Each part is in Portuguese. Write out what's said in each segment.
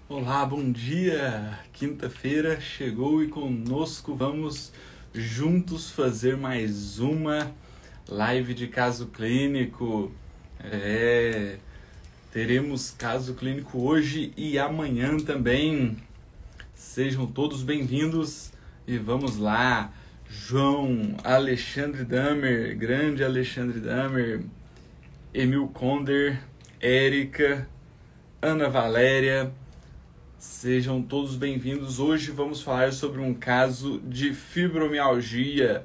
Olá, bom dia! Quinta-feira chegou e conosco vamos juntos fazer mais uma live de caso clínico. Teremos caso clínico hoje e amanhã também. Sejam todos bem-vindos e vamos lá. João, Alexandre Damer, grande Alexandre Damer, Emil Conder, Érica, Ana Valéria, sejam todos bem-vindos. Hoje vamos falar sobre um caso de fibromialgia.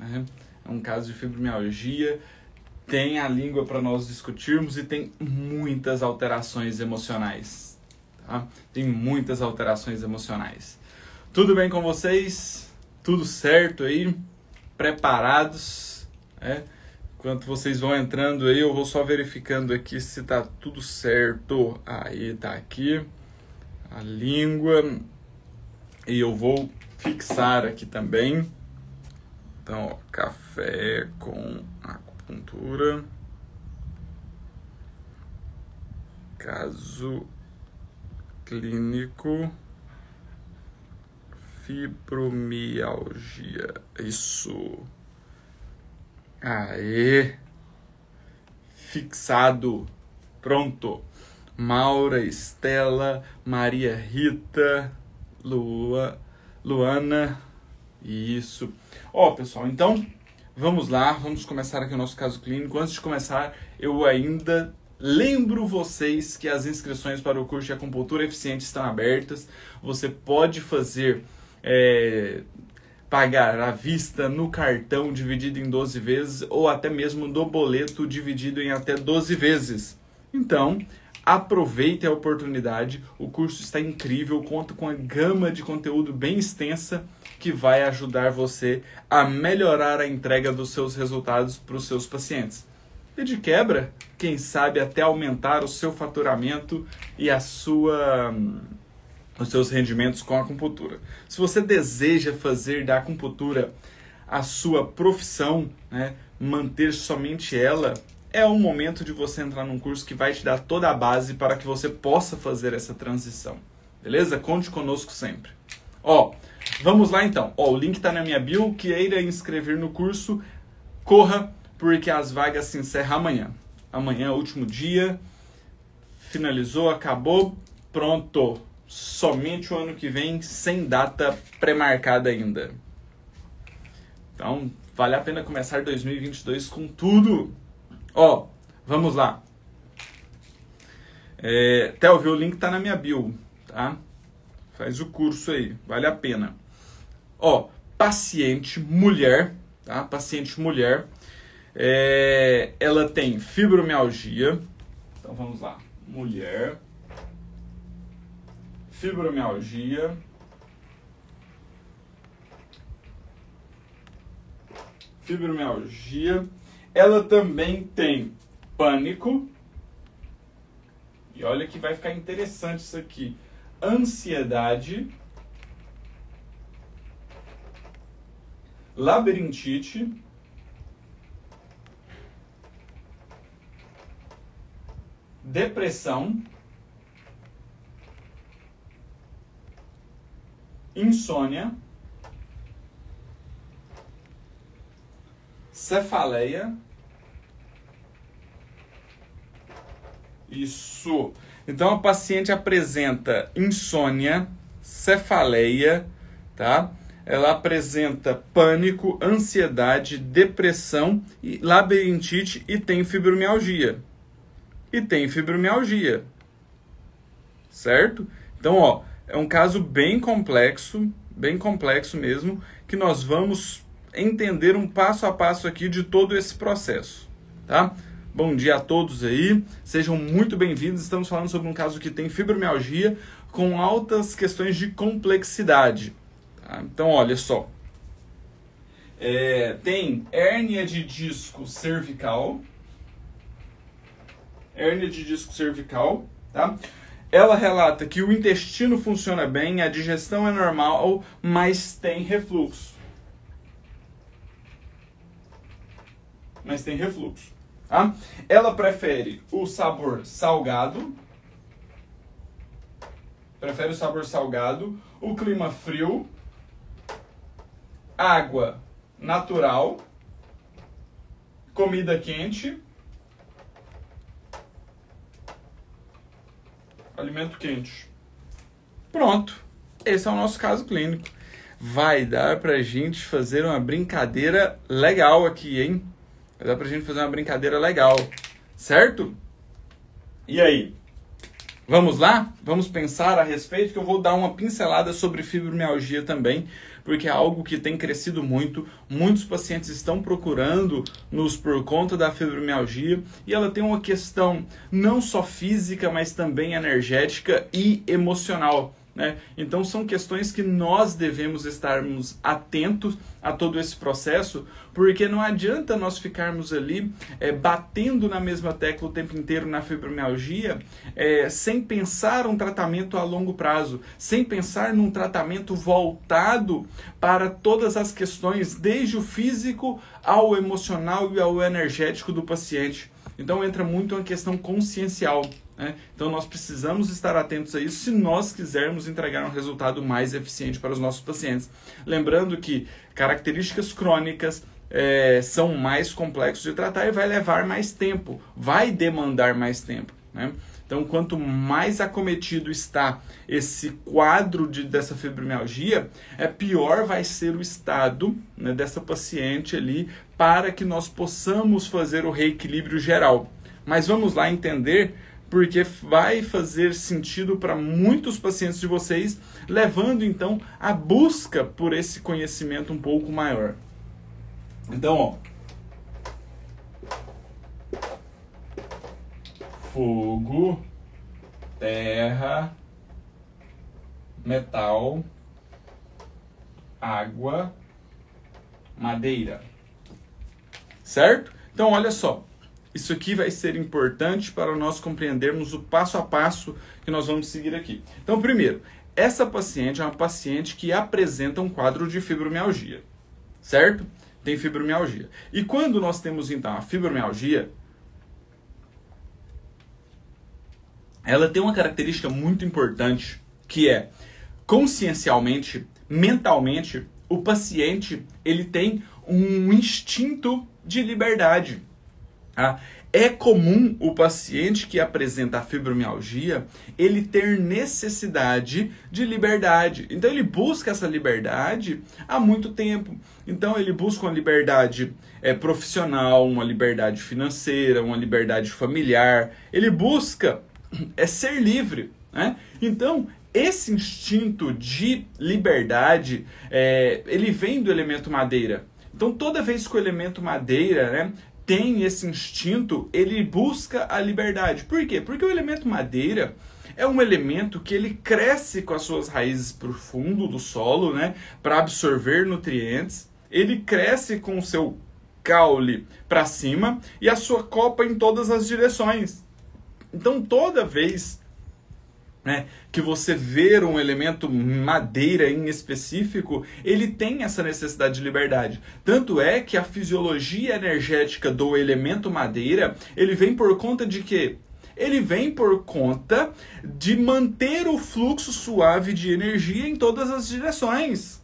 É um caso de fibromialgia, tem a língua para nós discutirmos e tem muitas alterações emocionais. Tá? Tem muitas alterações emocionais. Tudo bem com vocês? Tudo certo aí? Preparados? Enquanto vocês vão entrando aí, eu vou só verificando aqui se tá tudo certo. Aí, tá aqui a língua. E eu vou fixar aqui também. Então, ó, café com acupuntura. Caso clínico. Fibromialgia. Isso. Aê. Fixado. Pronto. Maura, Estela, Maria Rita, Luana. Isso. Ó, pessoal, então vamos lá. Vamos começar aqui o nosso caso clínico. Antes de começar, eu ainda lembro vocês que as inscrições para o curso de acupuntura eficiente estão abertas. Você pode fazer... pagar à vista no cartão dividido em 12 vezes ou até mesmo no boleto dividido em até 12 vezes. Então, aproveite a oportunidade, o curso está incrível, conta com uma gama de conteúdo bem extensa que vai ajudar você a melhorar a entrega dos seus resultados para os seus pacientes. E de quebra, quem sabe até aumentar o seu faturamento e os seus rendimentos com a acupuntura. Se você deseja fazer da acupuntura a sua profissão, manter somente ela, é o momento de você entrar num curso que vai te dar toda a base para que você possa fazer essa transição. Beleza? Conte conosco sempre. Vamos lá então. O link está na minha bio. Queira inscrever no curso, corra, porque as vagas se encerram amanhã. Amanhã é o último dia. Finalizou, acabou, pronto. Somente o ano que vem, sem data pré-marcada ainda. Então, vale a pena começar 2022 com tudo. Vamos lá. Theo, o link tá na minha bio, tá? Faz o curso aí, vale a pena. Paciente mulher, tá? Paciente mulher, ela tem fibromialgia. Então, vamos lá. Mulher... Fibromialgia, ela também tem pânico, e olha que vai ficar interessante isso aqui, ansiedade, labirintite, depressão, insônia, cefaleia. Isso. Então a paciente apresenta insônia, cefaleia, tá? Ela apresenta pânico, ansiedade, depressão, labirintite e tem fibromialgia. Certo? Então, é um caso bem complexo mesmo, que nós vamos entender um passo a passo aqui de todo esse processo, tá? Bom dia a todos aí, sejam muito bem-vindos. Estamos falando sobre um caso que tem fibromialgia com altas questões de complexidade, tá? Então, olha só, tem hérnia de disco cervical, tá? Ela relata que o intestino funciona bem, a digestão é normal, mas tem refluxo. Tá? Ela prefere o sabor salgado prefere o sabor salgado, o clima frio, água natural, comida quente, alimento quente. Pronto, esse é o nosso caso clínico. Vai dar pra gente fazer uma brincadeira legal aqui, hein? Vai dar pra gente fazer uma brincadeira legal, certo? E aí? Vamos lá? Vamos pensar a respeito, que eu vou dar uma pincelada sobre fibromialgia também, porque é algo que tem crescido muito. Muitos pacientes estão procurando-nos por conta da fibromialgia, e ela tem uma questão não só física, mas também energética e emocional, né? Então são questões que nós devemos estarmos atentos a todo esse processo, porque não adianta nós ficarmos ali batendo na mesma tecla o tempo inteiro na fibromialgia, sem pensar um tratamento a longo prazo, sem pensar num tratamento voltado para todas as questões, desde o físico ao emocional e ao energético do paciente. Então entra muito uma questão consciencial, né? Então nós precisamos estar atentos a isso se nós quisermos entregar um resultado mais eficiente para os nossos pacientes. Lembrando que características crônicas são mais complexos de tratar e vai levar mais tempo, vai demandar mais tempo, né? Então, quanto mais acometido está esse quadro dessa fibromialgia, pior vai ser o estado, né, dessa paciente ali, para que nós possamos fazer o reequilíbrio geral. Mas vamos lá entender, porque vai fazer sentido para muitos pacientes de vocês, levando então a busca por esse conhecimento um pouco maior. Então, ó, fogo, terra, metal, água, madeira. Certo? Então, olha só. Isso aqui vai ser importante para nós compreendermos o passo a passo que nós vamos seguir aqui. Então, primeiro, essa paciente é uma paciente que apresenta um quadro de fibromialgia. Certo? Tem fibromialgia. E quando nós temos, então, a fibromialgia, ela tem uma característica muito importante, que é, consciencialmente, mentalmente, o paciente ele tem um instinto de liberdade. Tá? É comum o paciente que apresenta a fibromialgia, ele ter necessidade de liberdade. Então ele busca essa liberdade há muito tempo. Então ele busca uma liberdade profissional, uma liberdade financeira, uma liberdade familiar. Ele busca ser livre, né? Então esse instinto de liberdade, ele vem do elemento madeira. Então toda vez que o elemento madeira, né, tem esse instinto, ele busca a liberdade. Por quê? Porque o elemento madeira é um elemento que ele cresce com as suas raízes para o fundo do solo, né, para absorver nutrientes. Ele cresce com o seu caule para cima e a sua copa em todas as direções. Então toda vez, né, que você vê um elemento madeira em específico, ele tem essa necessidade de liberdade. Tanto é que a fisiologia energética do elemento madeira, ele vem por conta de quê? Ele vem por conta de manter o fluxo suave de energia em todas as direções.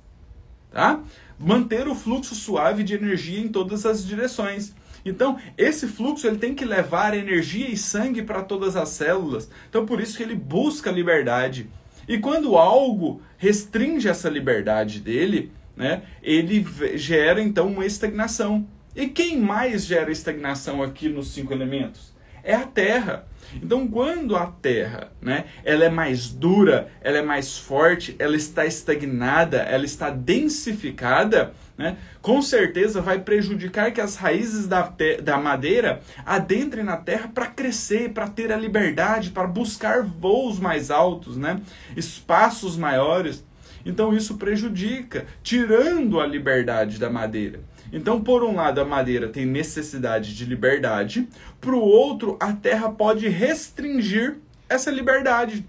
Tá? Manter o fluxo suave de energia em todas as direções. Então, esse fluxo ele tem que levar energia e sangue para todas as células. Então, por isso que ele busca liberdade. E quando algo restringe essa liberdade dele, né, ele gera, então, uma estagnação. E quem mais gera estagnação aqui nos 5 elementos? É a Terra. Então, quando a Terra, né, ela é mais dura, ela é mais forte, ela está estagnada, ela está densificada, né, com certeza vai prejudicar que as raízes da madeira adentrem na terra para crescer, para ter a liberdade, para buscar voos mais altos, né, espaços maiores. Então isso prejudica, tirando a liberdade da madeira. Então, por um lado, a madeira tem necessidade de liberdade, para o outro, a terra pode restringir essa liberdade.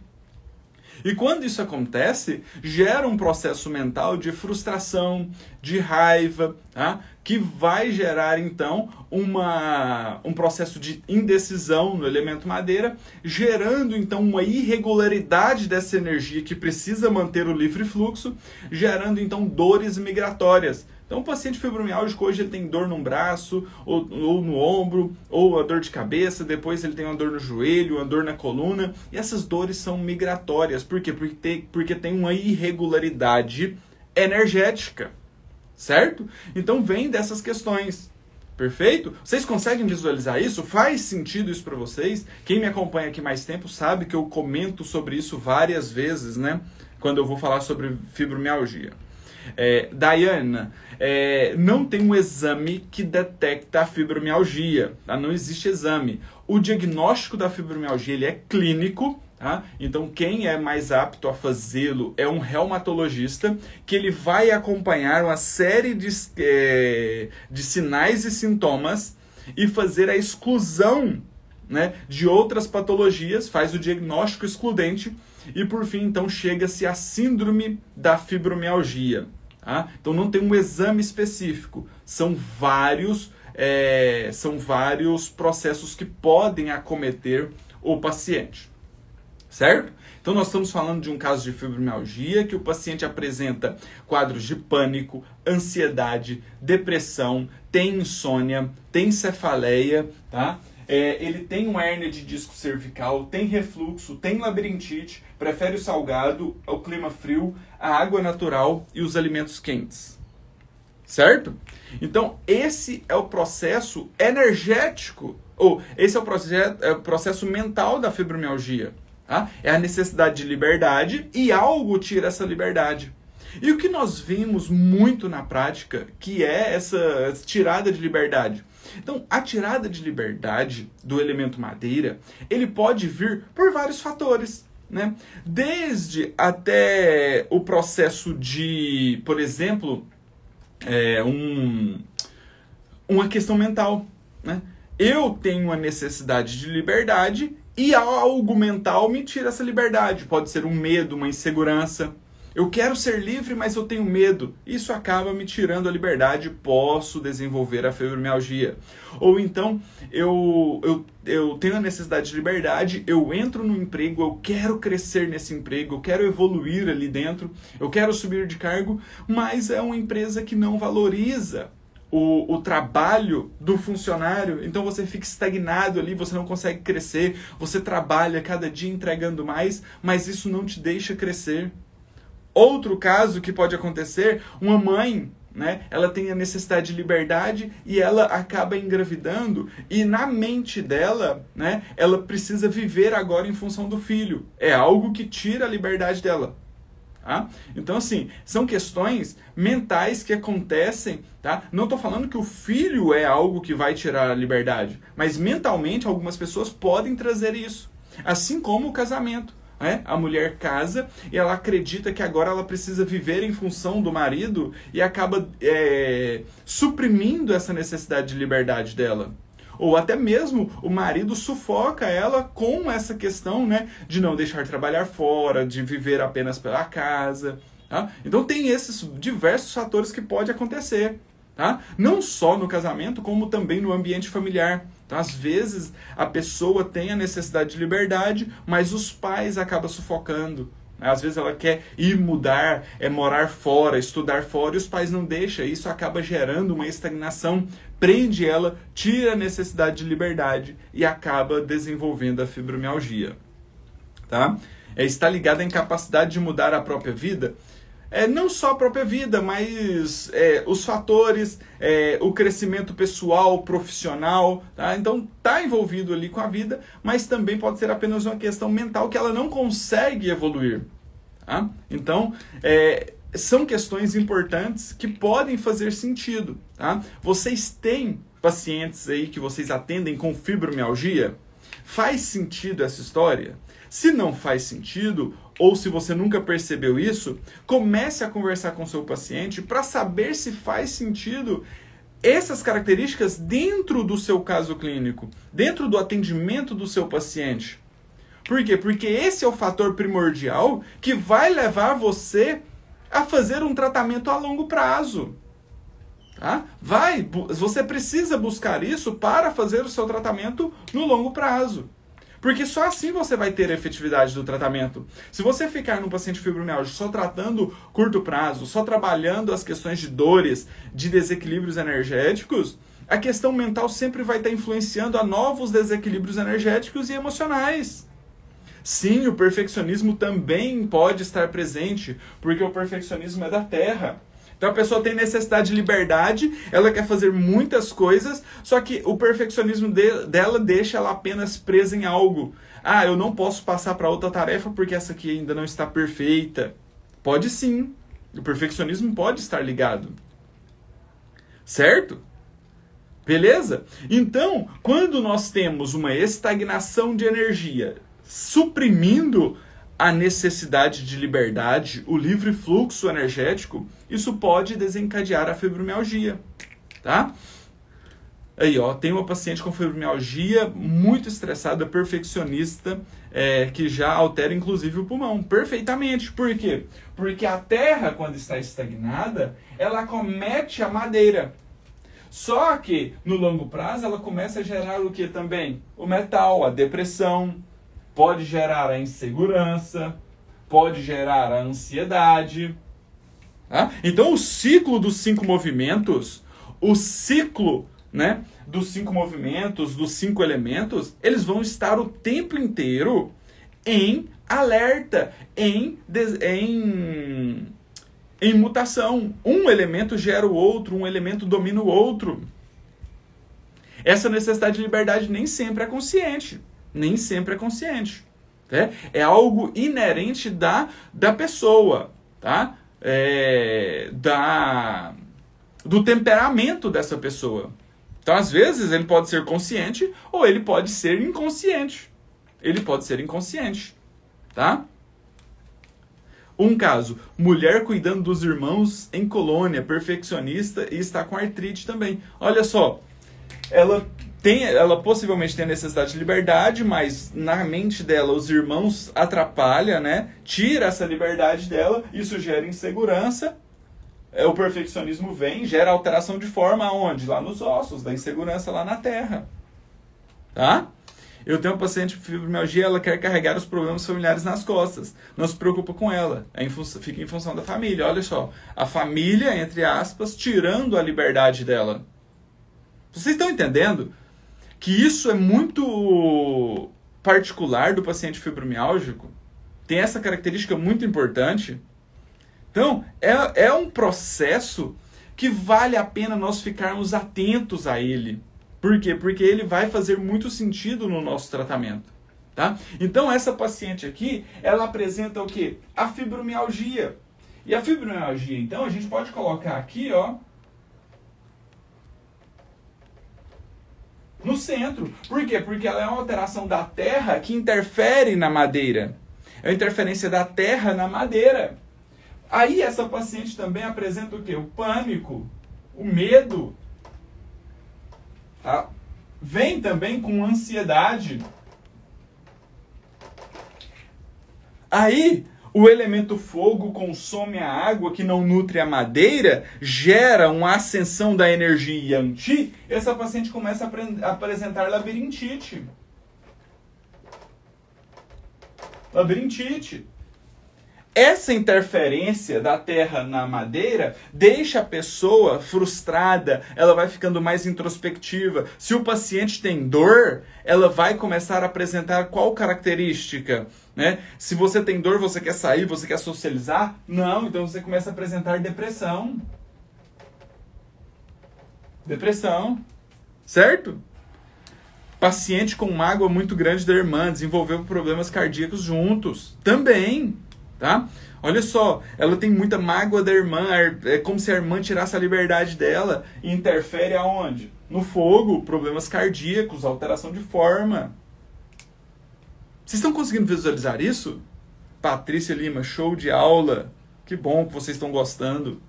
E quando isso acontece, gera um processo mental de frustração, de raiva, tá? Que vai gerar, então, um processo de indecisão no elemento madeira, gerando, então, uma irregularidade dessa energia que precisa manter o livre fluxo, gerando, então, dores migratórias. Então, o paciente fibromialgico hoje ele tem dor no braço, ou no ombro, ou a dor de cabeça, depois ele tem uma dor no joelho, uma dor na coluna, e essas dores são migratórias. Por quê? Porque tem uma irregularidade energética, certo? Então, vem dessas questões. Perfeito? Vocês conseguem visualizar isso? Faz sentido isso para vocês? Quem me acompanha aqui mais tempo sabe que eu comento sobre isso várias vezes, né? Quando eu vou falar sobre fibromialgia. Diana, não tem um exame que detecta a fibromialgia, tá? Não existe exame. O diagnóstico da fibromialgia ele é clínico, tá? Então quem é mais apto a fazê-lo é um reumatologista, que ele vai acompanhar uma série de sinais e sintomas e fazer a exclusão, né, de outras patologias, faz o diagnóstico excludente e por fim então chega-se à síndrome da fibromialgia. Tá? Então não tem um exame específico, são vários processos que podem acometer o paciente, certo? Então nós estamos falando de um caso de fibromialgia que o paciente apresenta quadros de pânico, ansiedade, depressão, tem insônia, tem cefaleia, tá? Ele tem uma hérnia de disco cervical, tem refluxo, tem labirintite, prefere o salgado, o clima frio, a água natural e os alimentos quentes. Certo? Então, esse é o processo energético, ou esse é o processo mental da fibromialgia. Tá? É a necessidade de liberdade e algo tira essa liberdade. E o que nós vimos muito na prática, que é essa tirada de liberdade. Então, a tirada de liberdade do elemento madeira, ele pode vir por vários fatores, né? Desde até o processo de, por exemplo, uma questão mental, né? Eu tenho uma necessidade de liberdade e algo mental me tira essa liberdade. Pode ser um medo, uma insegurança. Eu quero ser livre, mas eu tenho medo. Isso acaba me tirando a liberdade, posso desenvolver a fibromialgia. Ou então, eu tenho a necessidade de liberdade, eu entro no emprego, eu quero crescer nesse emprego, eu quero evoluir ali dentro, eu quero subir de cargo, mas é uma empresa que não valoriza o trabalho do funcionário, então você fica estagnado ali, você não consegue crescer, você trabalha cada dia entregando mais, mas isso não te deixa crescer. Outro caso que pode acontecer, uma mãe, né, ela tem a necessidade de liberdade e ela acaba engravidando e na mente dela, né, ela precisa viver agora em função do filho. É algo que tira a liberdade dela. Tá? Então, assim, são questões mentais que acontecem, tá? Não estou falando que o filho é algo que vai tirar a liberdade, mas mentalmente algumas pessoas podem trazer isso. Assim como o casamento. A mulher casa e ela acredita que agora ela precisa viver em função do marido e acaba suprimindo essa necessidade de liberdade dela. Ou até mesmo o marido sufoca ela com essa questão, né, de não deixar trabalhar fora, de viver apenas pela casa. Tá? Então tem esses diversos fatores que podem acontecer. Tá? Não só no casamento, como também no ambiente familiar. Então, às vezes a pessoa tem a necessidade de liberdade, mas os pais acabam sufocando. Às vezes ela quer ir mudar, morar fora, estudar fora, e os pais não deixam. Isso acaba gerando uma estagnação, prende ela, tira a necessidade de liberdade e acaba desenvolvendo a fibromialgia. Tá? Está ligado à incapacidade de mudar a própria vida? Não só a própria vida, mas os fatores, o crescimento pessoal, profissional, tá? Então está envolvido ali com a vida, mas também pode ser apenas uma questão mental que ela não consegue evoluir. Tá? Então, são questões importantes que podem fazer sentido. Tá? Vocês têm pacientes aí que vocês atendem com fibromialgia? Faz sentido essa história? Se não faz sentido, ou se você nunca percebeu isso, comece a conversar com seu paciente para saber se faz sentido essas características dentro do seu caso clínico, dentro do atendimento do seu paciente. Por quê? Porque esse é o fator primordial que vai levar você a fazer um tratamento a longo prazo. Tá? Você precisa buscar isso para fazer o seu tratamento no longo prazo. Porque só assim você vai ter a efetividade do tratamento. Se você ficar no paciente fibromialgia só tratando curto prazo, só trabalhando as questões de dores, de desequilíbrios energéticos, a questão mental sempre vai estar influenciando a novos desequilíbrios energéticos e emocionais. Sim, o perfeccionismo também pode estar presente, porque o perfeccionismo é da Terra. Então a pessoa tem necessidade de liberdade, ela quer fazer muitas coisas, só que o perfeccionismo dela deixa ela apenas presa em algo. Ah, eu não posso passar para outra tarefa porque essa aqui ainda não está perfeita. Pode sim, o perfeccionismo pode estar ligado. Certo? Beleza? Então, quando nós temos uma estagnação de energia suprimindo a necessidade de liberdade, o livre fluxo energético, isso pode desencadear a fibromialgia, tá? Aí, ó, tem uma paciente com fibromialgia muito estressada, perfeccionista, que já altera inclusive o pulmão, perfeitamente. Por quê? Porque a terra, quando está estagnada, ela acomete a madeira. Só que, no longo prazo, ela começa a gerar o que também? O metal, a depressão, pode gerar a insegurança, pode gerar a ansiedade. Tá? Então, o ciclo dos 5 movimentos, dos 5 movimentos, dos 5 elementos, eles vão estar o tempo inteiro em alerta, em mutação. Um elemento gera o outro, um elemento domina o outro. Essa necessidade de liberdade nem sempre é consciente. Nem sempre é consciente. Né? É algo inerente da pessoa, tá? Do temperamento dessa pessoa. Então, às vezes, ele pode ser consciente ou ele pode ser inconsciente. Ele pode ser inconsciente. Tá? Um caso, mulher cuidando dos irmãos em colônia, perfeccionista e está com artrite também. Olha só, ela possivelmente tem a necessidade de liberdade, mas na mente dela os irmãos atrapalham, né? Tira essa liberdade dela, isso gera insegurança. O perfeccionismo vem, gera alteração de forma aonde? Lá nos ossos, da insegurança lá na terra. Tá? Eu tenho uma paciente com fibromialgia, ela quer carregar os problemas familiares nas costas. Não se preocupa com ela. Fica em função da família. Olha só. A família, entre aspas, tirando a liberdade dela. Vocês estão entendendo que isso é muito particular do paciente fibromiálgico? Tem essa característica muito importante. Então, é um processo que vale a pena nós ficarmos atentos a ele. Por quê? Porque ele vai fazer muito sentido no nosso tratamento. Tá? Então, essa paciente aqui, ela apresenta o quê? A fibromialgia. E a fibromialgia, então, a gente pode colocar aqui, ó, no centro. Por quê? Porque ela é uma alteração da terra que interfere na madeira. É a interferência da terra na madeira. Aí essa paciente também apresenta o quê? O pânico, o medo. Tá? Vem também com ansiedade. Aí o elemento fogo consome a água que não nutre a madeira, gera uma ascensão da energia Yang-Chi, essa paciente começa a apresentar labirintite. Labirintite. Essa interferência da terra na madeira deixa a pessoa frustrada, ela vai ficando mais introspectiva. Se o paciente tem dor, ela vai começar a apresentar qual característica? Né? Se você tem dor, você quer sair, você quer socializar? Não, então você começa a apresentar depressão. Depressão, certo? Paciente com mágoa muito grande da irmã, desenvolveu problemas cardíacos juntos, também. Tá? Olha só, ela tem muita mágoa da irmã, é como se a irmã tirasse a liberdade dela e interfere aonde? No fogo, problemas cardíacos, alteração de forma. Vocês estão conseguindo visualizar isso? Patrícia Lima, show de aula. Que bom que vocês estão gostando.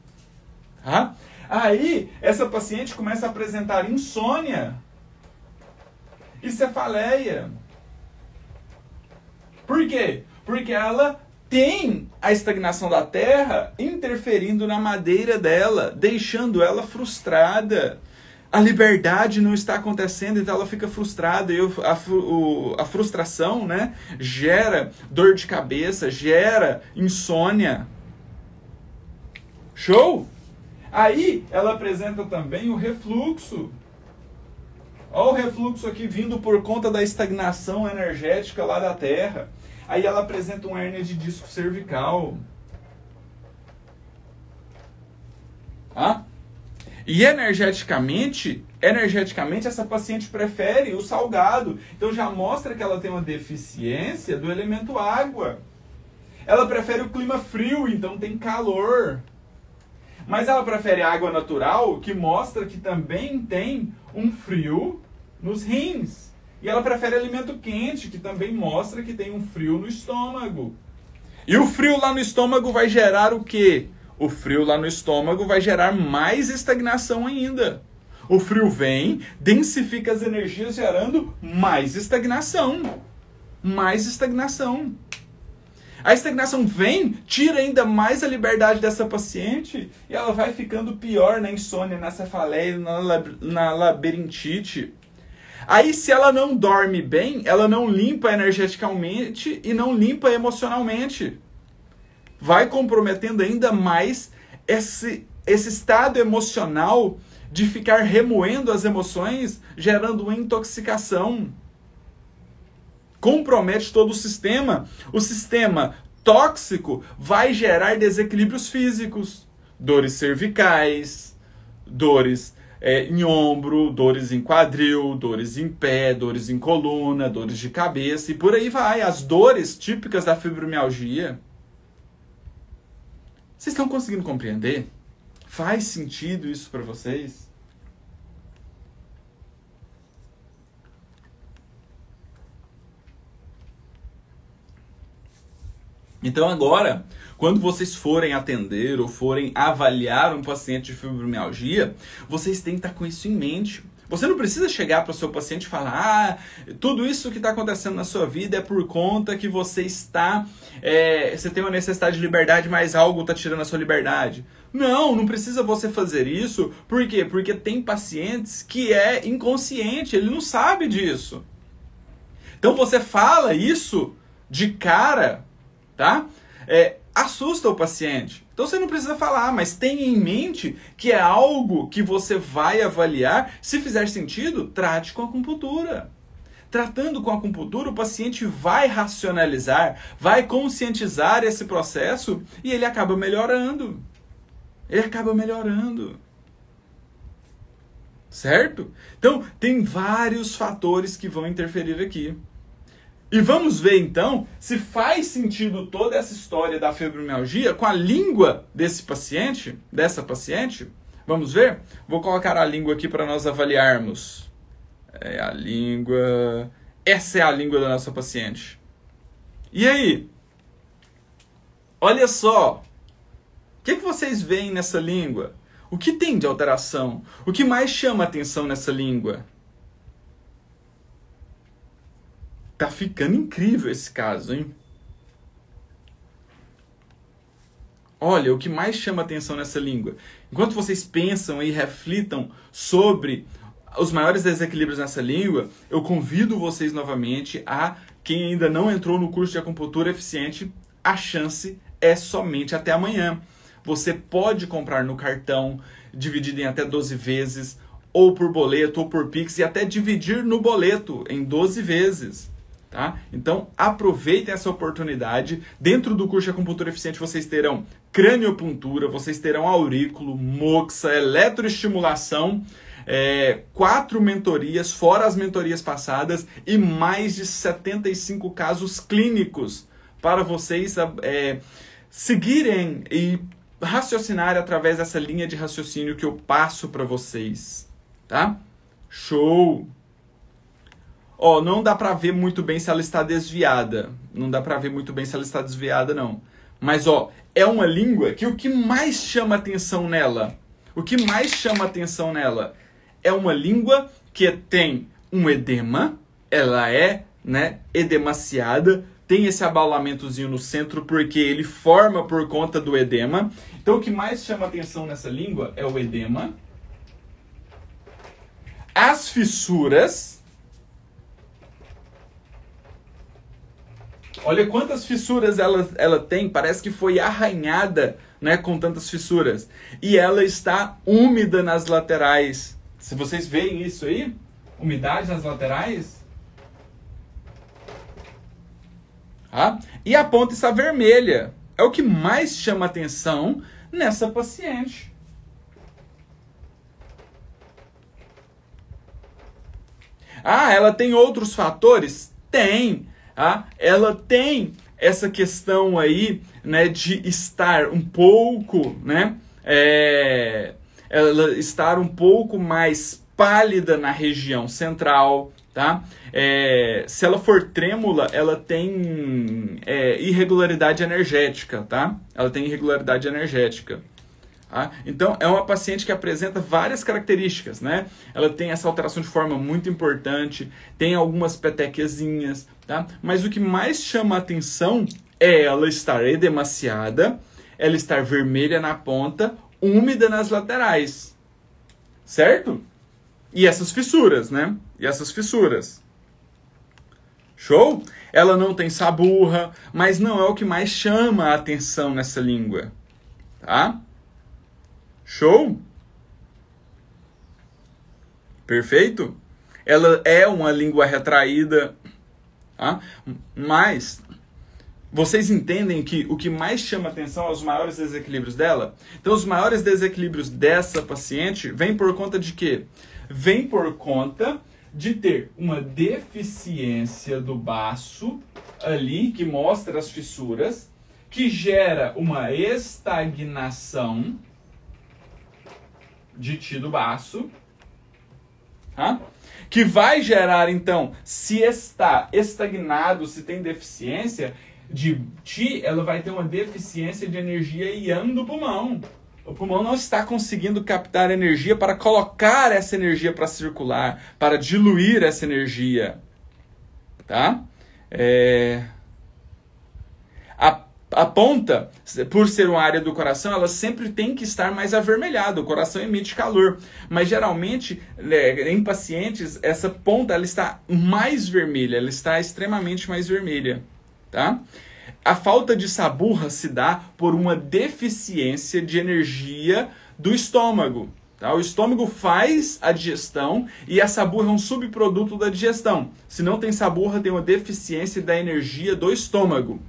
Tá? Aí, essa paciente começa a apresentar insônia e cefaleia. Por quê? Porque ela tem a estagnação da terra interferindo na madeira dela, deixando ela frustrada. A liberdade não está acontecendo, então ela fica frustrada. E a frustração, né, gera dor de cabeça, gera insônia. Show? Aí ela apresenta também o refluxo. Olha o refluxo aqui vindo por conta da estagnação energética lá da terra. Aí ela apresenta uma hérnia de disco cervical. Ah? E energeticamente essa paciente prefere o salgado. Então já mostra que ela tem uma deficiência do elemento água. Ela prefere o clima frio, então tem calor. Mas ela prefere a água natural, que mostra que também tem um frio nos rins. E ela prefere alimento quente, que também mostra que tem um frio no estômago. E o frio lá no estômago vai gerar o quê? O frio lá no estômago vai gerar mais estagnação ainda. O frio vem, densifica as energias, gerando mais estagnação. Mais estagnação. A estagnação vem, tira ainda mais a liberdade dessa paciente e ela vai ficando pior na insônia, na cefaleia, na labirintite. Aí, se ela não dorme bem, ela não limpa energeticamente e não limpa emocionalmente. Vai comprometendo ainda mais esse estado emocional de ficar remoendo as emoções, gerando uma intoxicação. Compromete todo o sistema. O sistema tóxico vai gerar desequilíbrios físicos, dores cervicais, dores em ombro, dores em quadril, dores em pé, dores em coluna, dores de cabeça e por aí vai. As dores típicas da fibromialgia. Vocês estão conseguindo compreender? Faz sentido isso para vocês? Então agora, quando vocês forem atender ou forem avaliar um paciente de fibromialgia, vocês têm que estar com isso em mente. Você não precisa chegar para o seu paciente e falar: tudo isso que está acontecendo na sua vida é por conta que você você tem uma necessidade de liberdade, mas algo está tirando a sua liberdade. Não precisa você fazer isso. Por quê? Porque tem pacientes que é inconsciente, ele não sabe disso. Então você fala isso de cara, tá? Assusta o paciente. Então você não precisa falar, mas tenha em mente que é algo que você vai avaliar. Se fizer sentido, trate com acupuntura. Tratando com acupuntura, o paciente vai racionalizar, vai conscientizar esse processo e ele acaba melhorando. Ele acaba melhorando. Certo? Então, tem vários fatores que vão interferir aqui. E vamos ver então se faz sentido toda essa história da fibromialgia com a língua dessa paciente. Vamos ver? Vou colocar a língua aqui para nós avaliarmos. A língua. Essa é a língua da nossa paciente. E aí? Olha só. O que vocês veem nessa língua? O que tem de alteração? O que mais chama atenção nessa língua? Tá ficando incrível esse caso, hein? Olha, o que mais chama atenção nessa língua. Enquanto vocês pensam e reflitam sobre os maiores desequilíbrios nessa língua, eu convido vocês novamente a, quem ainda não entrou no curso de acupuntura eficiente, a chance é somente até amanhã. Você pode comprar no cartão, dividido em até 12 vezes, ou por boleto, ou por Pix, e até dividir no boleto em 12 vezes. Tá? Então, aproveitem essa oportunidade. Dentro do curso de acupuntura eficiente, vocês terão craniopuntura, vocês terão aurículo, moxa, eletroestimulação, 4 mentorias, fora as mentorias passadas, e mais de 75 casos clínicos para vocês seguirem e raciocinarem através dessa linha de raciocínio que eu passo para vocês. Tá? Show! Não dá pra ver muito bem se ela está desviada. Não dá pra ver muito bem se ela está desviada, não. Mas, é uma língua que o que mais chama atenção nela? O que mais chama atenção nela é uma língua que tem um edema. Ela é, edemaciada, tem esse abalamentozinho no centro porque ele forma por conta do edema. Então o que mais chama atenção nessa língua é o edema. As fissuras. Olha quantas fissuras ela tem, parece que foi arranhada, né, com tantas fissuras. E ela está úmida nas laterais. Se vocês veem isso aí, umidade nas laterais. E a ponta está vermelha. É o que mais chama atenção nessa paciente. Ela tem outros fatores? Tem. Ela tem essa questão aí, né, de estar um pouco, né, ela estar um pouco mais pálida na região central, tá? Se ela for trêmula, ela tem irregularidade energética, tá? Ela tem irregularidade energética. Então, é uma paciente que apresenta várias características, né? Ela tem essa alteração de forma muito importante, tem algumas petequiazinhas, tá? Mas o que mais chama a atenção é ela estar edemaciada, ela estar vermelha na ponta, úmida nas laterais, certo? E essas fissuras, né? E essas fissuras. Show? Ela não tem saburra, mas não é o que mais chama a atenção nessa língua, tá? Show? Perfeito? Ela é uma língua retraída, tá? Mas vocês entendem que o que mais chama atenção são os maiores desequilíbrios dela? Então, os maiores desequilíbrios dessa paciente vêm por conta de quê? Vem por conta de ter uma deficiência do baço ali, que mostra as fissuras, que gera uma estagnação de Ti do baço, que vai gerar, então, se está estagnado, se tem deficiência de Ti, ela vai ter uma deficiência de energia Yang do pulmão. O pulmão não está conseguindo captar energia para colocar essa energia para circular, para diluir essa energia, tá? A ponta, por ser uma área do coração, ela sempre tem que estar mais avermelhada. O coração emite calor. Mas, geralmente, em pacientes, essa ponta ela está mais vermelha. Ela está extremamente mais vermelha. Tá? A falta de saburra se dá por uma deficiência de energia do estômago. Tá? O estômago faz a digestão e a saburra é um subproduto da digestão. Se não tem saburra, tem uma deficiência da energia do estômago.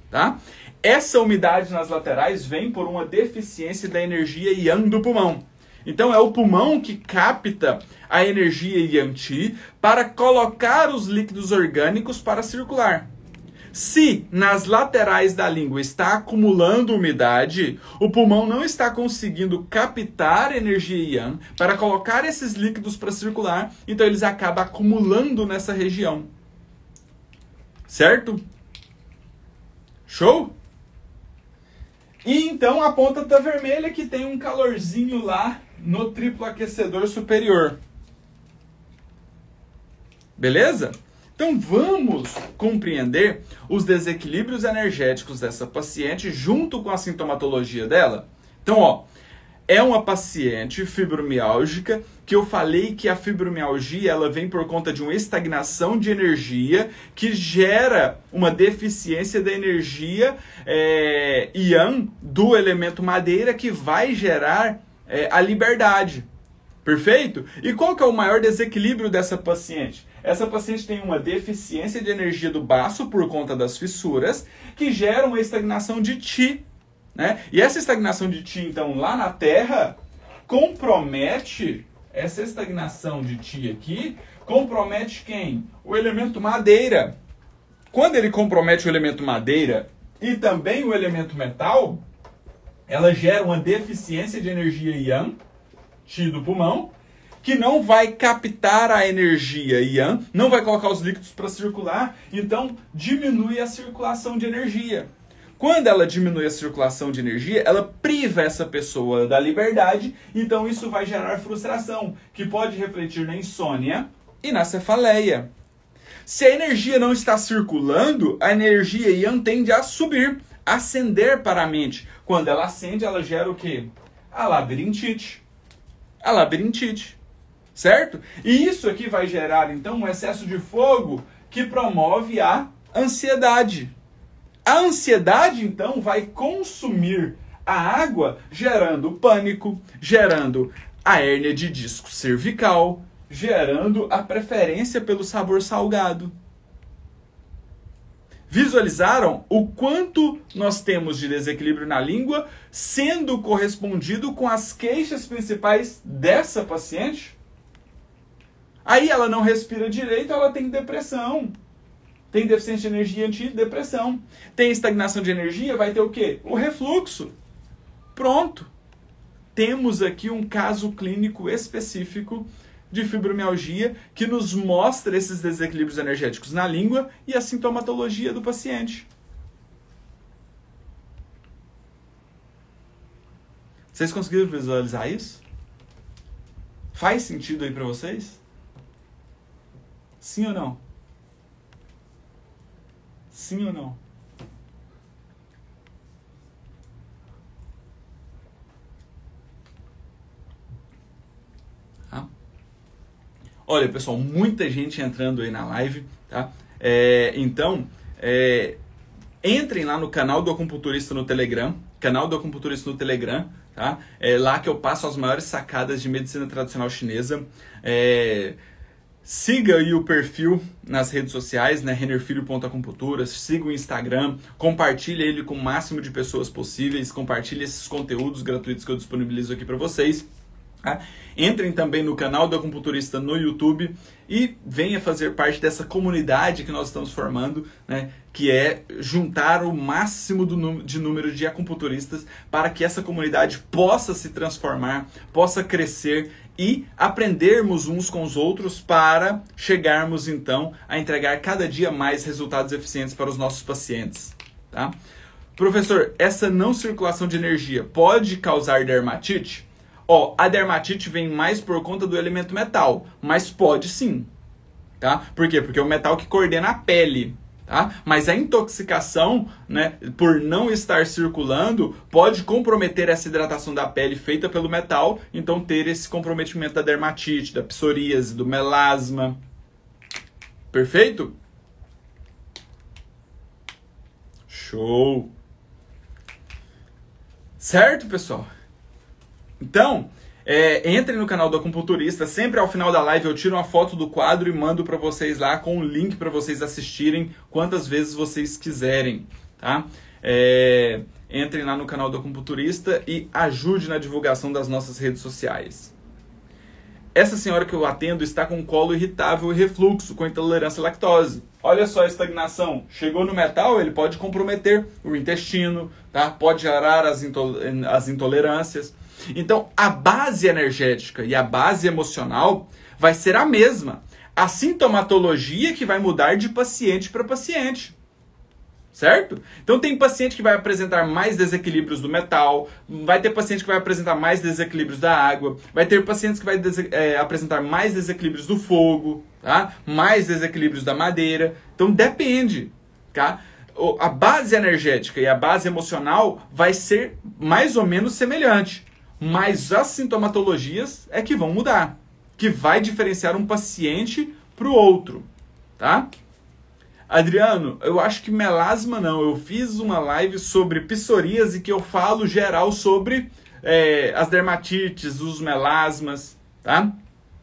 Tá? Essa umidade nas laterais vem por uma deficiência da energia Yang do pulmão. Então é o pulmão que capta a energia Yang Qi para colocar os líquidos orgânicos para circular. Se nas laterais da língua está acumulando umidade, o pulmão não está conseguindo captar energia Yang para colocar esses líquidos para circular, então eles acabam acumulando nessa região. Certo? Show? E então a ponta está vermelha que tem um calorzinho lá no triplo aquecedor superior. Beleza? Então vamos compreender os desequilíbrios energéticos dessa paciente junto com a sintomatologia dela. Então, é uma paciente fibromiálgica que eu falei que a fibromialgia ela vem por conta de uma estagnação de energia que gera uma deficiência da energia Yang do elemento madeira que vai gerar a liberdade. Perfeito? E qual que é o maior desequilíbrio dessa paciente? Essa paciente tem uma deficiência de energia do baço por conta das fissuras que geram uma estagnação de Qi. Né? E essa estagnação de Qi, então, lá na Terra, compromete, essa estagnação de Qi aqui, compromete quem? O elemento madeira. Quando ele compromete o elemento madeira e também o elemento metal, ela gera uma deficiência de energia Yang, Qi do pulmão, que não vai captar a energia Yang, não vai colocar os líquidos para circular, então diminui a circulação de energia. Quando ela diminui a circulação de energia, ela priva essa pessoa da liberdade, então isso vai gerar frustração, que pode refletir na insônia e na cefaleia. Se a energia não está circulando, a energia íon tende a subir, ascender para a mente. Quando ela ascende, ela gera o quê? A labirintite. A labirintite. Certo? E isso aqui vai gerar, então, um excesso de fogo que promove a ansiedade. A ansiedade, então, vai consumir a água, gerando pânico, gerando a hérnia de disco cervical, gerando a preferência pelo sabor salgado. Visualizaram o quanto nós temos de desequilíbrio na língua sendo correspondido com as queixas principais dessa paciente? Aí ela não respira direito, ela tem depressão. Tem deficiência de energia e antidepressão. Tem estagnação de energia, vai ter o quê? O refluxo. Pronto. Temos aqui um caso clínico específico de fibromialgia que nos mostra esses desequilíbrios energéticos na língua e a sintomatologia do paciente. Vocês conseguiram visualizar isso? Faz sentido aí para vocês? Sim ou não? Sim ou não? Olha, pessoal, muita gente entrando aí na live, tá? Então, entrem lá no canal do Acupunturista no Telegram, tá? É lá que eu passo as maiores sacadas de medicina tradicional chinesa. Siga aí o perfil nas redes sociais, né? renerfilho.acupuntura, siga o Instagram, compartilhe ele com o máximo de pessoas possíveis, compartilhe esses conteúdos gratuitos que eu disponibilizo aqui para vocês. Tá? Entrem também no canal do Acupunturista no YouTube e venha fazer parte dessa comunidade que nós estamos formando, né? Que é juntar o máximo de número de acupunturistas para que essa comunidade possa se transformar, possa crescer e aprendermos uns com os outros para chegarmos então a entregar cada dia mais resultados eficientes para os nossos pacientes. Tá? Professor, essa não circulação de energia pode causar dermatite? A dermatite vem mais por conta do elemento metal, mas pode sim, tá? Por quê? Porque é o metal que coordena a pele, tá? Mas a intoxicação, né, por não estar circulando, pode comprometer essa hidratação da pele feita pelo metal, então ter esse comprometimento da dermatite, da psoríase, do melasma. Perfeito? Show! Certo, pessoal? Então, entrem no canal do Acupunturista. Sempre ao final da live eu tiro uma foto do quadro e mando para vocês lá com o link para vocês assistirem quantas vezes vocês quiserem, tá? Entrem lá no canal do Acupunturista e ajude na divulgação das nossas redes sociais. Essa senhora que eu atendo está com colo irritável e refluxo, com intolerância à lactose. Olha só a estagnação. Chegou no metal, ele pode comprometer o intestino, tá? Pode gerar as intolerâncias. Então, a base energética e a base emocional vai ser a mesma. A sintomatologia que vai mudar de paciente para paciente. Certo? Então, tem paciente que vai apresentar mais desequilíbrios do metal, vai ter paciente que vai apresentar mais desequilíbrios da água, vai ter pacientes que vai apresentar mais desequilíbrios do fogo, tá? Mais desequilíbrios da madeira. Então, depende, tá? A base energética e a base emocional vai ser mais ou menos semelhante. Mas as sintomatologias é que vão mudar, que vai diferenciar um paciente para o outro, tá? Adriano, eu acho que melasma não. Eu fiz uma live sobre psoríase que eu falo geral sobre as dermatites, os melasmas, tá?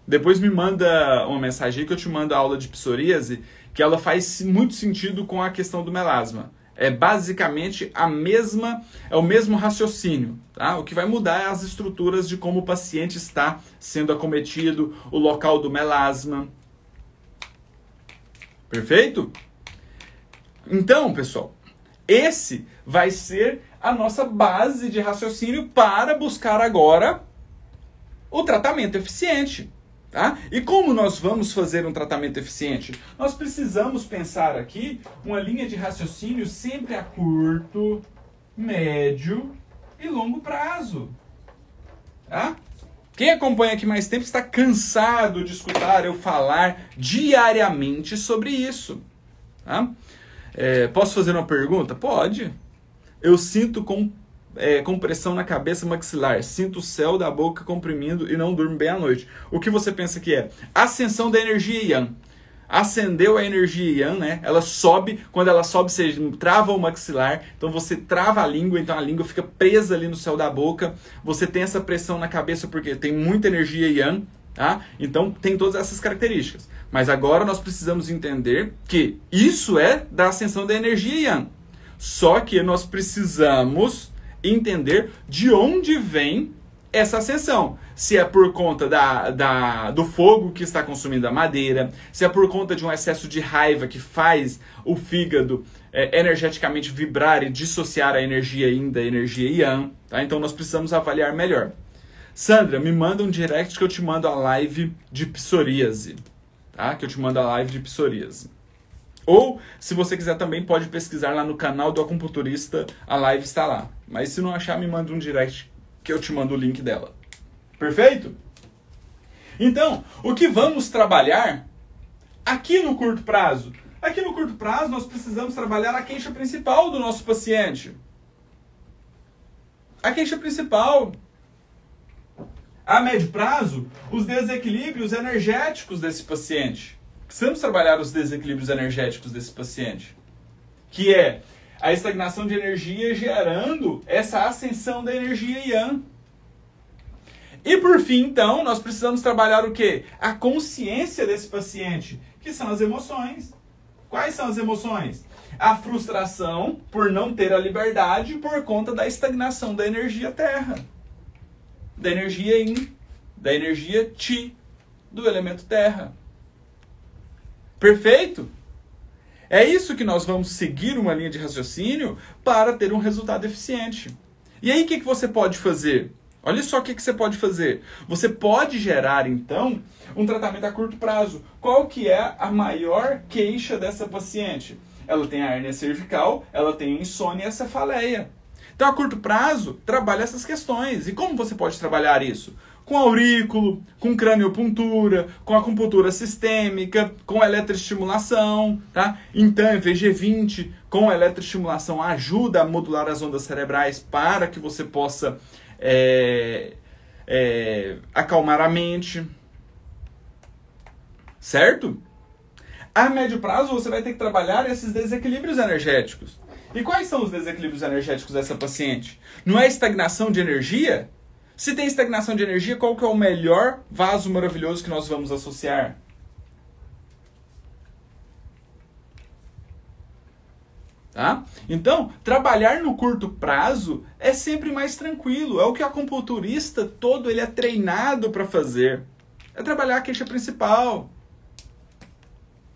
Depois me manda uma mensagem aí que eu te mando a aula de psoríase, que ela faz muito sentido com a questão do melasma. É basicamente o mesmo raciocínio, tá? O que vai mudar é as estruturas de como o paciente está sendo acometido, o local do melasma. Perfeito? Então, pessoal, esse vai ser a nossa base de raciocínio para buscar agora o tratamento eficiente. Tá? E como nós vamos fazer um tratamento eficiente? Nós precisamos pensar aqui uma linha de raciocínio sempre a curto, médio e longo prazo. Tá? Quem acompanha aqui mais tempo está cansado de escutar eu falar diariamente sobre isso. Tá? Posso fazer uma pergunta? Pode. Eu sinto compressão na cabeça maxilar, sinto o céu da boca comprimindo e não durmo bem à noite. O que você pensa que é? Ascensão da energia Yang. Acendeu a energia Yang, né? Ela sobe, quando ela sobe você trava o maxilar, então você trava a língua, então a língua fica presa ali no céu da boca, você tem essa pressão na cabeça porque tem muita energia Yang, tá? Então tem todas essas características. Mas agora nós precisamos entender que isso é da ascensão da energia Yang. Só que nós precisamos entender de onde vem essa ascensão. Se é por conta do fogo que está consumindo a madeira, se é por conta de um excesso de raiva que faz o fígado energeticamente vibrar e dissociar a energia Yin da energia Yang. Tá? Então nós precisamos avaliar melhor. Sandra, me manda um direct que eu te mando a live de psoríase. Tá? Que eu te mando a live de psoríase. Ou, se você quiser também, pode pesquisar lá no canal do acupunturista, a live está lá. Mas se não achar, me manda um direct que eu te mando o link dela. Perfeito? Então, o que vamos trabalhar aqui no curto prazo? Aqui no curto prazo, nós precisamos trabalhar a queixa principal do nosso paciente. A queixa principal. A médio prazo, os desequilíbrios energéticos desse paciente. Precisamos trabalhar os desequilíbrios energéticos desse paciente. Que é a estagnação de energia gerando essa ascensão da energia Yang. E por fim, então, nós precisamos trabalhar o quê? A consciência desse paciente, que são as emoções. Quais são as emoções? A frustração por não ter a liberdade por conta da estagnação da energia Terra. Da energia Yin, da energia Qi, do elemento Terra. Perfeito? É isso que nós vamos seguir uma linha de raciocínio para ter um resultado eficiente. E aí o que você pode fazer? Olha só o que você pode fazer. Você pode gerar, então, um tratamento a curto prazo. Qual que é a maior queixa dessa paciente? Ela tem a hérnia cervical, ela tem insônia e a cefaleia. Então, a curto prazo, trabalha essas questões. E como você pode trabalhar isso? Com aurículo, com craniopuntura, com acupuntura sistêmica, com eletroestimulação, tá? Então, VG20 com eletroestimulação ajuda a modular as ondas cerebrais para que você possa acalmar a mente. Certo? A médio prazo, você vai ter que trabalhar esses desequilíbrios energéticos. E quais são os desequilíbrios energéticos dessa paciente? Não é estagnação de energia? Se tem estagnação de energia, qual que é o melhor vaso maravilhoso que nós vamos associar? Tá? Então, trabalhar no curto prazo é sempre mais tranquilo. É o que o acupunturista todo ele é treinado para fazer. É trabalhar a queixa principal.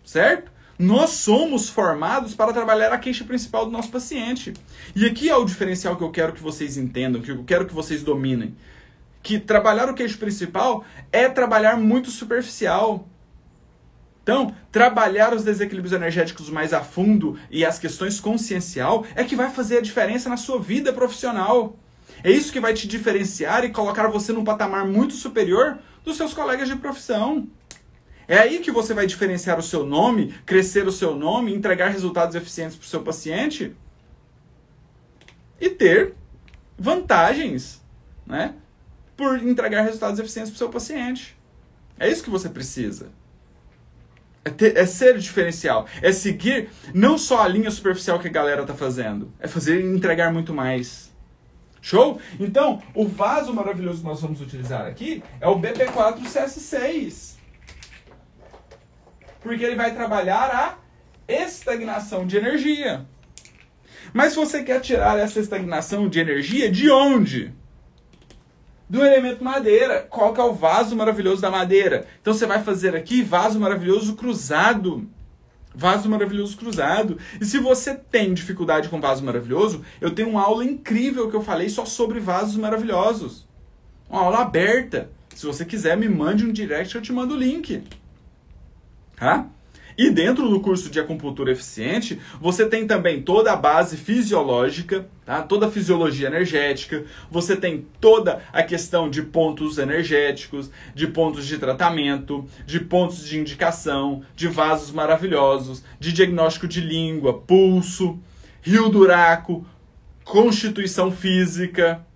Certo? Nós somos formados para trabalhar a queixa principal do nosso paciente. E aqui é o diferencial que eu quero que vocês entendam, que eu quero que vocês dominem. Que trabalhar o queixo principal é trabalhar muito superficial. Então, trabalhar os desequilíbrios energéticos mais a fundo e as questões consciencial é que vai fazer a diferença na sua vida profissional. É isso que vai te diferenciar e colocar você num patamar muito superior dos seus colegas de profissão. É aí que você vai diferenciar o seu nome, crescer o seu nome, entregar resultados eficientes para o seu paciente e ter vantagens, né, por entregar resultados eficientes para o seu paciente. É isso que você precisa. É ser diferencial. É seguir não só a linha superficial que a galera está fazendo. É fazer e entregar muito mais. Show? Então, o vaso maravilhoso que nós vamos utilizar aqui é o BP4CS6. Porque ele vai trabalhar a estagnação de energia. Mas se você quer tirar essa estagnação de energia, de onde? Do elemento madeira. Qual que é o vaso maravilhoso da madeira? Então você vai fazer aqui vaso maravilhoso cruzado. Vaso maravilhoso cruzado. E se você tem dificuldade com vaso maravilhoso, eu tenho uma aula incrível que eu falei só sobre vasos maravilhosos. Uma aula aberta. Se você quiser, me mande um direct, eu te mando o link. Tá? E dentro do curso de acupuntura eficiente, você tem também toda a base fisiológica, tá? Toda a fisiologia energética, você tem toda a questão de pontos energéticos, de pontos de tratamento, de pontos de indicação, de vasos maravilhosos, de diagnóstico de língua, pulso, rio do Uraco, constituição física.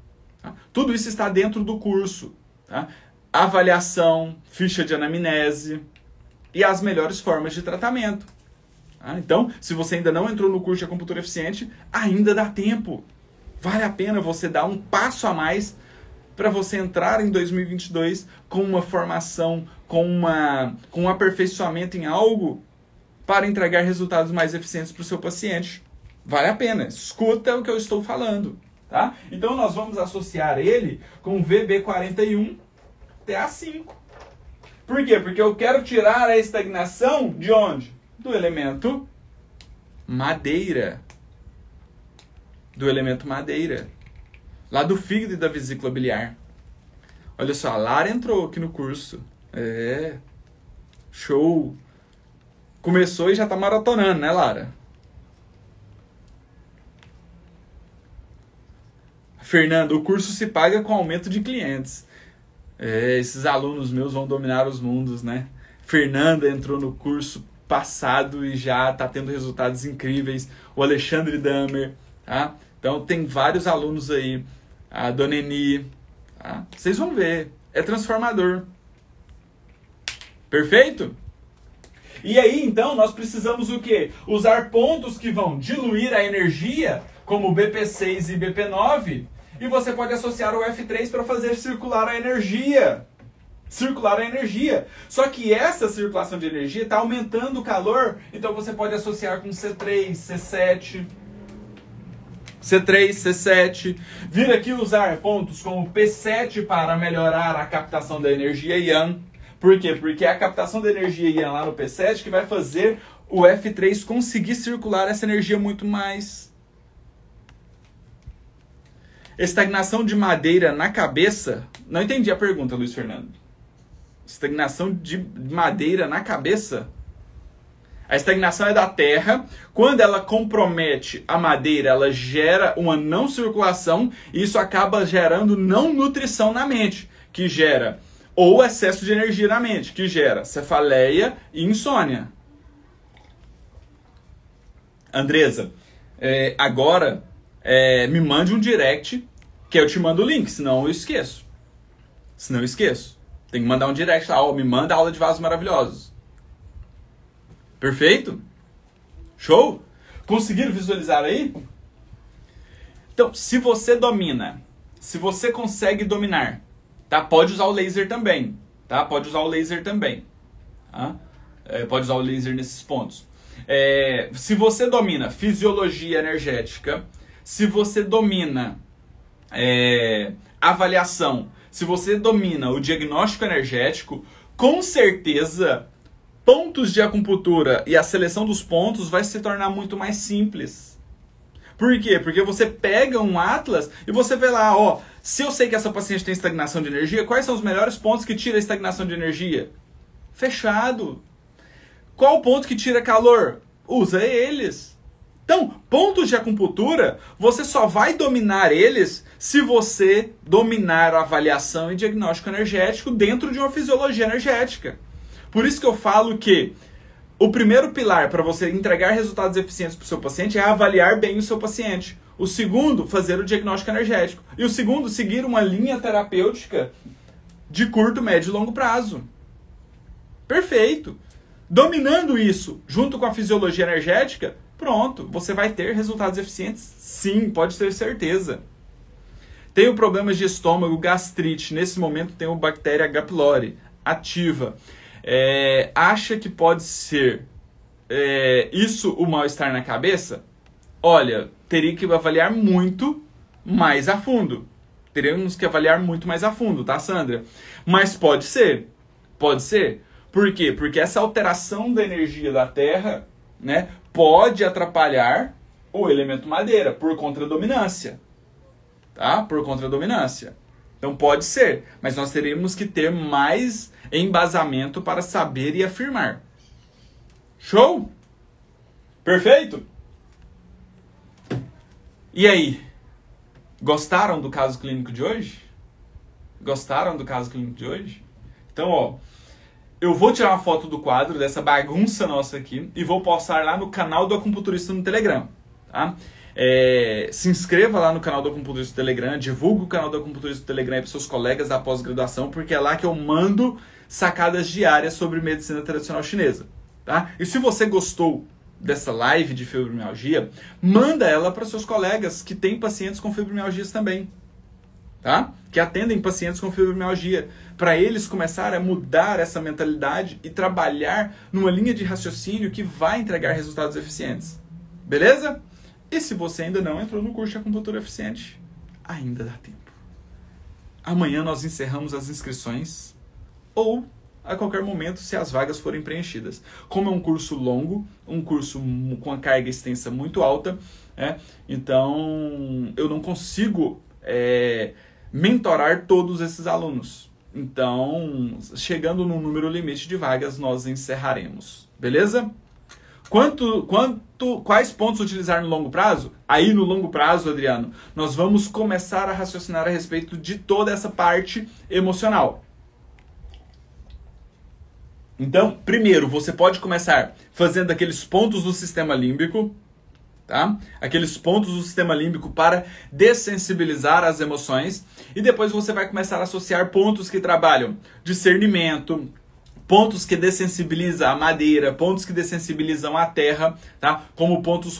Tá? Tudo isso está dentro do curso. Tá? Avaliação, ficha de anamnese e as melhores formas de tratamento. Então, se você ainda não entrou no curso de acupuntura eficiente, ainda dá tempo. Vale a pena você dar um passo a mais para você entrar em 2022 com uma formação, com um aperfeiçoamento em algo para entregar resultados mais eficientes para o seu paciente. Vale a pena. Escuta o que eu estou falando. Tá? Então, nós vamos associar ele com o VB41 TA5. Por quê? Porque eu quero tirar a estagnação de onde? Do elemento madeira. Do elemento madeira. Lá do fígado e da vesícula biliar. Olha só, a Lara entrou aqui no curso. Show! Começou e já tá maratonando, né, Lara? Fernando, o curso se paga com aumento de clientes. Esses alunos meus vão dominar os mundos, né? Fernanda entrou no curso passado e já está tendo resultados incríveis. O Alexandre Damer, tá? Então tem vários alunos aí. A Dona Eni, tá? Vocês vão ver. É transformador. Perfeito? E aí, então, nós precisamos o quê? Usar pontos que vão diluir a energia, como o BP6 e BP9, e você pode associar o F3 para fazer circular a energia. Circular a energia. Só que essa circulação de energia está aumentando o calor, então você pode associar com C3, C7. C3, C7. Vir aqui usar pontos como P7 para melhorar a captação da energia Yang. Por quê? Porque é a captação da energia Yang lá no P7 que vai fazer o F3 conseguir circular essa energia muito mais. Estagnação de madeira na cabeça. Não entendi a pergunta, Luiz Fernando. Estagnação de madeira na cabeça? A estagnação é da terra. Quando ela compromete a madeira, ela gera uma não circulação e isso acaba gerando não nutrição na mente, que gera ou excesso de energia na mente, que gera cefaleia e insônia. Andresa, agora me mande um direct que eu te mando o link, senão eu esqueço. Tem que mandar um direct lá, me manda a aula de vasos maravilhosos. Perfeito? Show? Conseguiram visualizar aí? Então, se você domina, se você consegue dominar, tá? Pode usar o laser também, tá? Pode usar o laser também. Tá? Pode usar o laser nesses pontos. Se você domina fisiologia energética, se você domina avaliação, se você domina o diagnóstico energético, com certeza pontos de acupuntura e a seleção dos pontos vai se tornar muito mais simples. Por quê? Porque você pega um atlas e você vê lá, ó, se eu sei que essa paciente tem estagnação de energia, quais são os melhores pontos que tira a estagnação de energia? Fechado. Qual o ponto que tira calor? Usa eles. Então, pontos de acupuntura, você só vai dominar eles se você dominar a avaliação e diagnóstico energético dentro de uma fisiologia energética. Por isso que eu falo que o primeiro pilar para você entregar resultados eficientes para o seu paciente é avaliar bem o seu paciente. O segundo, fazer o diagnóstico energético. E o segundo, seguir uma linha terapêutica de curto, médio e longo prazo. Perfeito. Dominando isso, junto com a fisiologia energética, pronto, você vai ter resultados eficientes? Sim, pode ter certeza. Tenho problemas de estômago, gastrite. Nesse momento tenho bactéria H. pylori ativa. Acha que pode ser isso o mal-estar na cabeça? Olha, teria que avaliar muito mais a fundo. Teremos que avaliar muito mais a fundo, tá, Sandra? Mas pode ser. Pode ser. Por quê? Porque essa alteração da energia da Terra, né, pode atrapalhar o elemento madeira por contradominância. Tá? Por contradominância. Então pode ser, mas nós teremos que ter mais embasamento para saber e afirmar. Show? Perfeito? E aí? Gostaram do caso clínico de hoje? Gostaram do caso clínico de hoje? Então, ó, eu vou tirar uma foto do quadro, dessa bagunça nossa aqui, e vou postar lá no canal do Acupunturista no Telegram, tá? Se inscreva lá no canal do Acupunturista no Telegram, divulgue o canal do Acupunturista no Telegram para seus colegas da pós-graduação, porque é lá que eu mando sacadas diárias sobre medicina tradicional chinesa, tá? E se você gostou dessa live de fibromialgia, manda ela para seus colegas que têm pacientes com fibromialgias também, tá? Que atendem pacientes com fibromialgia, para eles começarem a mudar essa mentalidade e trabalhar numa linha de raciocínio que vai entregar resultados eficientes. Beleza? E se você ainda não entrou no curso de acupuntura eficiente, ainda dá tempo. Amanhã nós encerramos as inscrições ou a qualquer momento se as vagas forem preenchidas. Como é um curso longo, um curso com a carga extensa muito alta, então eu não consigo mentorar todos esses alunos. Então, chegando no número limite de vagas, nós encerraremos. Beleza? Quais pontos utilizar no longo prazo? Aí no longo prazo, Adriano, nós vamos começar a raciocinar a respeito de toda essa parte emocional. Então, primeiro, você pode começar fazendo aqueles pontos do sistema límbico, tá? Aqueles pontos do sistema límbico para dessensibilizar as emoções. E depois você vai começar a associar pontos que trabalham discernimento, pontos que dessensibilizam a madeira, pontos que dessensibilizam a terra, tá? Como pontos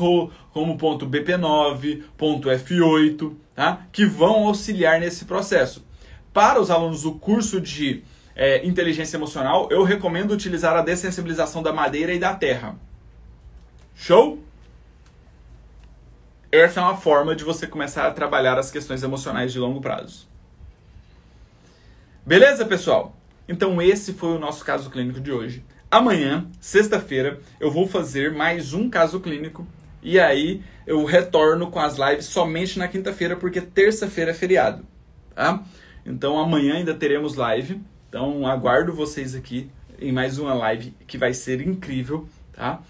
como ponto BP9, ponto F8, tá? Que vão auxiliar nesse processo. Para os alunos do curso de inteligência emocional, eu recomendo utilizar a dessensibilização da madeira e da terra. Show? Essa é uma forma de você começar a trabalhar as questões emocionais de longo prazo. Beleza, pessoal? Então esse foi o nosso caso clínico de hoje. Amanhã, sexta-feira, eu vou fazer mais um caso clínico e aí eu retorno com as lives somente na quinta-feira, porque terça-feira é feriado, tá? Então amanhã ainda teremos live, então aguardo vocês aqui em mais uma live que vai ser incrível, tá?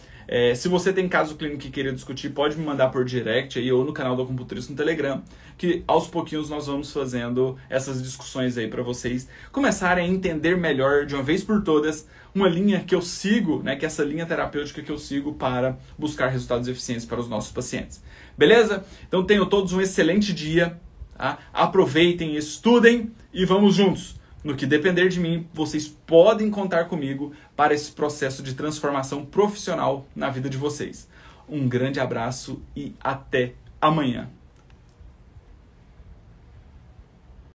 Se você tem caso clínico que queira discutir, pode me mandar por direct aí ou no canal do Acupunturista no Telegram, que aos pouquinhos nós vamos fazendo essas discussões aí para vocês começarem a entender melhor, de uma vez por todas, uma linha que eu sigo, né, que é essa linha terapêutica que eu sigo para buscar resultados eficientes para os nossos pacientes. Beleza? Então tenham todos um excelente dia, tá? Aproveitem, estudem e vamos juntos. No que depender de mim, vocês podem contar comigo para esse processo de transformação profissional na vida de vocês. Um grande abraço e até amanhã.